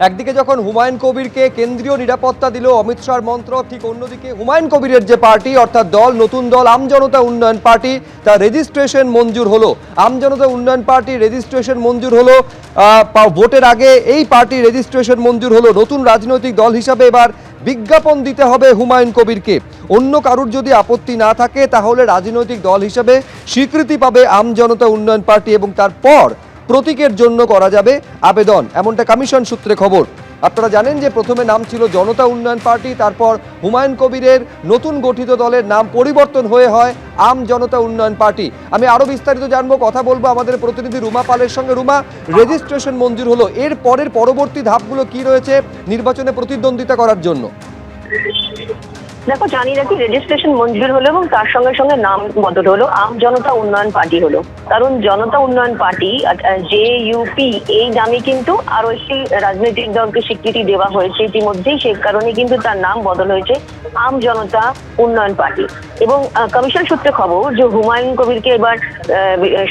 একদিকে যখন হুমায়ুন কবিরকে কেন্দ্রীয় নিরাপত্তা দিল অমিত শাহর মন্ত্রক, ঠিক অন্যদিকে হুমায়ুন কবিরের যে পার্টি অর্থাৎ দল, নতুন দল আমজনতা উন্নয়ন পার্টি, তার রেজিস্ট্রেশন মঞ্জুর হলো। আমজনতা উন্নয়ন পার্টি রেজিস্ট্রেশন মঞ্জুর হলো, ভোটের আগে এই পার্টি রেজিস্ট্রেশন মঞ্জুর হলো। নতুন রাজনৈতিক দল হিসাবে এবার বিজ্ঞাপন দিতে হবে হুমায়ুন কবিরকে। অন্য কারুর যদি আপত্তি না থাকে তাহলে রাজনৈতিক দল হিসাবে স্বীকৃতি পাবে আমজনতা উন্নয়ন পার্টি এবং তারপর প্রতীকের জন্য করা যাবে আবেদন, এমনটা কমিশন সূত্রে খবর। আপনারা জানেন যে প্রথমে নাম ছিল জনতা উন্নয়ন পার্টি, তারপর হুমায়ুন কবিরের নতুন গঠিত দলের নাম পরিবর্তন হয়ে হয় আম জনতা উন্নয়ন পার্টি। আমি আরো বিস্তারিত জানবো, কথা বলবো আমাদের প্রতিনিধি রুমা পালের সঙ্গে। রুমা, রেজিস্ট্রেশন মঞ্জুর হলো, এর পরের পরবর্তী ধাপগুলো কি রয়েছে নির্বাচনে প্রতিদ্বন্দ্বিতা করার জন্য? দেখো, জানিয়ে রাখি, রেজিস্ট্রেশন মঞ্জুর হলো এবং তার সঙ্গে সঙ্গে নাম বদল হলো আম জনতা উন্নয়ন পার্টি হলো। কারণ জনতা উন্নয়ন পার্টি JUP এই নামে কিন্তু আরো একটি রাজনৈতিক দলকে স্বীকৃতি দেওয়া হয়েছে ইতিমধ্যেই, সেই কারণে কিন্তু তার নাম বদল হয়েছে আম জনতা উন্নয়ন পার্টি। এবং কমিশন সূত্রে খবর যে হুমায়ুন কবিরকে এবার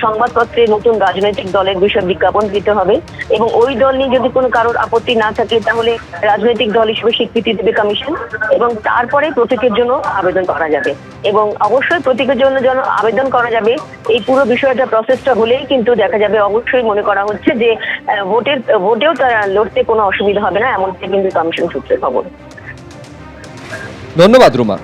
সংবাদপত্রে নতুন রাজনৈতিক দলের বিষয়ে বিজ্ঞাপন দিতে হবে এবং ওই দল নিয়ে যদি কোনো কারোর আপত্তি না থাকে তাহলে রাজনৈতিক দল হিসেবে স্বীকৃতি দেবে কমিশন এবং তারপরে প্রতীকের জন্য আবেদন করা যাবে। এবং অবশ্যই প্রতীকের জন্য আবেদন করা যাবে, এই পুরো বিষয়টা প্রসেসটা হলেই কিন্তু দেখা যাবে, অবশ্যই মনে করা হচ্ছে যে ভোটেও তারা লড়তে কোনো অসুবিধা হবে না, এমনকি কিন্তু কমিশন সূত্রে খবর। ধন্যবাদ রুমা।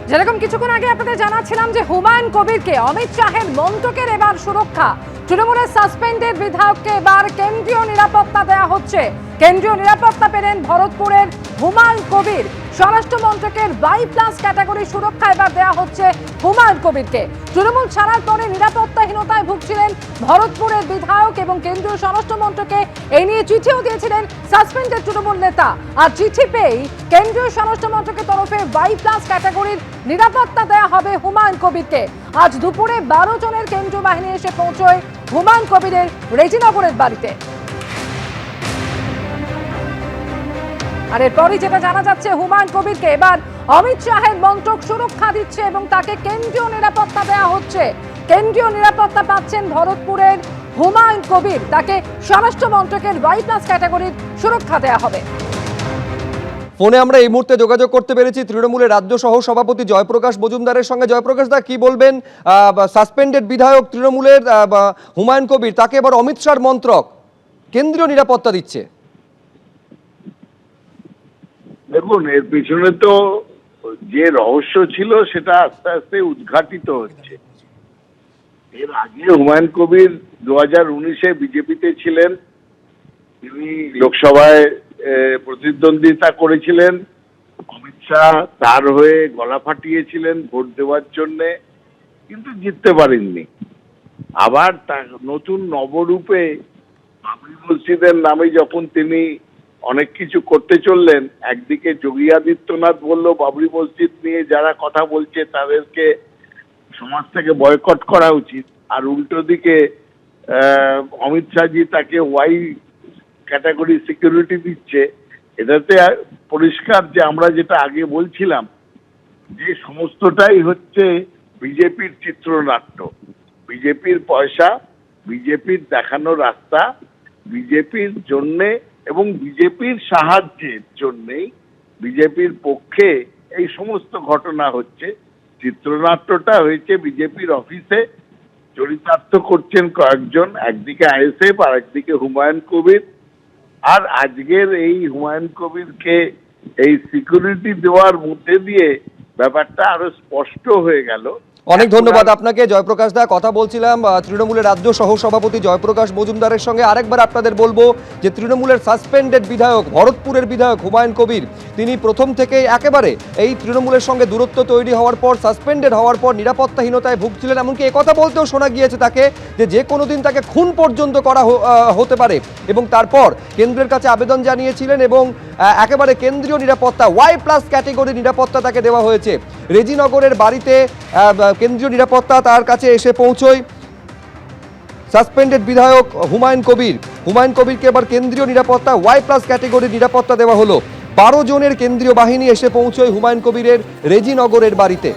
যেরকম কিছুক্ষণ আগে আপনাদের জানাচ্ছিলাম যে হুমায়ুন কবিরকে অমিত শাহের মন্ত্রকের এবার সুরক্ষা, তৃণমূলের সাসপেন্ডেড বিধায়ককে এবার কেন্দ্রীয় নিরাপত্তা দেওয়া হচ্ছে। কেন্দ্রীয় নিরাপত্তা পেলেন ভরতপুরের হুমায়ুন কবির। স্বরাষ্ট্র মন্ত্রকের Y+ ক্যাটাগরি সুরক্ষা এবার দেওয়া হচ্ছে হুমায়ুন কবিরকে। তৃণমূল ছাড়ার পরে নিরাপত্তাহীনতায় ভুগছিলেন ভরতপুরের বিধায়ক এবং কেন্দ্রীয় স্বরাষ্ট্র মন্ত্রকে এই নিয়ে চিঠিও দিয়েছিলেন সাসপেন্ডেড তৃণমূল নেতা। আর চিঠি পেয়েই কেন্দ্রীয় স্বরাষ্ট্র মন্ত্রকের তরফে Y+ ক্যাটাগরির নিরাপত্তা দেওয়া হবে হুমায়ুন কবিরকে। আজ দুপুরে 12 জনের কেন্দ্রীয় বাহিনী এসে পৌঁছয় হুমায়ুন কবিরের রেজিনগরের বাড়িতে। আর এরপরই যেটা জানা যাচ্ছে, হুমায়ুন কবিরকে এবার অমিত শাহের মন্ত্রক সুরক্ষা দিচ্ছে এবং তাকে কেন্দ্রীয় নিরাপত্তা দেওয়া হচ্ছে। কেন্দ্রীয় নিরাপত্তা পাচ্ছেন ভরতপুরের হুমায়ুন কবির, তাকে স্বরাষ্ট্র মন্ত্রকের Y+ ক্যাটাগরির সুরক্ষা দেওয়া হবে। ফোনে আমরা এই মুহূর্তে যোগাযোগ করতে পেরেছি তৃণমূলের রাজ্য সহ সভাপতি জয়প্রকাশ মজুমদারের সঙ্গে। জয়প্রকাশ দা, কি বলবেন? সাসপেন্ডেড বিধায়ক তৃণমূলের হুমায়ুন কবির, তাকে এবার অমিত শাহর মন্ত্রক কেন্দ্রীয় নিরাপত্তা দিচ্ছে। দেখুন, এর পিছনে তো যে রহস্য ছিল সেটা আস্তে আস্তে উদ্ঘাটিত হচ্ছে। এর আগে হুমায়ুন কবির 2019-এ বিজেপিতে ছিলেন, তিনি লোকসভায় প্রতিদ্বন্দ্বিতা করেছিলেন। অমিত শাহ তার হয়ে গলা ফাটিয়েছিলেন ভোট দেওয়ার জন্য, কিন্তু জিততে পারেননি। আবার নতুন নবরূপে বাবরি মসজিদের নামে যখন তিনি অনেক কিছু করতে চললেন, একদিকে যোগী আদিত্যনাথ বলল বাবরি মসজিদ নিয়ে যারা কথা বলছে তাদেরকে সমাজ থেকে বয়কট করা উচিত, আর উল্টো দিকে অমিত শাহজি তাকে Y ক্যাটাগরি সিকিউরিটি দিচ্ছে। এটাতে পরিষ্কার যে আমরা যেটা আগে বলছিলাম যে সমস্তটাই হচ্ছে বিজেপির চিত্রনাট্য, বিজেপির পয়সা, বিজেপির দেখানো রাস্তা, বিজেপির জন্যে এবং বিজেপির সাহায্যের জন্যেই বিজেপির পক্ষে এই সমস্ত ঘটনা হচ্ছে। চিত্রনাট্যটা হয়েছে বিজেপির অফিসে, চরিতার্থ করছেন কয়েকজন, একদিকে ISF আর একদিকে হুমায়ুন কবির। আর আজকের এই হুমায়ুন কবিরকে এই সিকিউরিটি দেওয়ার মধ্যে দিয়ে ব্যাপারটা আরো স্পষ্ট হয়ে গেল। অনেক ধন্যবাদ আপনাকে জয়প্রকাশ দা। কথা বলছিলাম তৃণমূলের রাজ্য সহ সভাপতি জয়প্রকাশ মজুমদারের সঙ্গে। আরেকবার আপনাদের বলবো যে তৃণমূলের সাসপেন্ডেড বিধায়ক, ভরতপুরের বিধায়ক হুমায়ুন কবির, তিনি প্রথম থেকেই একেবারে এই তৃণমূলের সঙ্গে দূরত্ব তৈরি হওয়ার পর, সাসপেন্ডেড হওয়ার পর নিরাপত্তাহীনতায় ভুগছিলেন। এমনকি কথা বলতেও শোনা গিয়েছে তাকে যে কোনো দিন তাকে খুন পর্যন্ত করা হতে পারে। এবং তারপর কেন্দ্রের কাছে আবেদন জানিয়েছিলেন এবং একেবারে কেন্দ্রীয় নিরাপত্তা Y+ ক্যাটেগরি নিরাপত্তা তাকে দেওয়া হয়েছে। রেজিনগরের বাড়িতে কেন্দ্রীয় নিরাপত্তা তার কাছে এসে পৌঁছয় সাসপেন্ডেড বিধায়ক হুমায়ুন কবির। হুমায়ুন কবিরকে এবার কেন্দ্রীয় নিরাপত্তা Y+ ক্যাটেগরির নিরাপত্তা দেওয়া হলো। 12 জনের কেন্দ্রীয় বাহিনী এসে পৌঁছয় হুমায়ুন কবিরের রেজিনগরের বাড়িতে।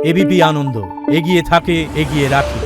এবিপি আনন্দ, এগিয়ে থাকে, এগিয়ে রাখে।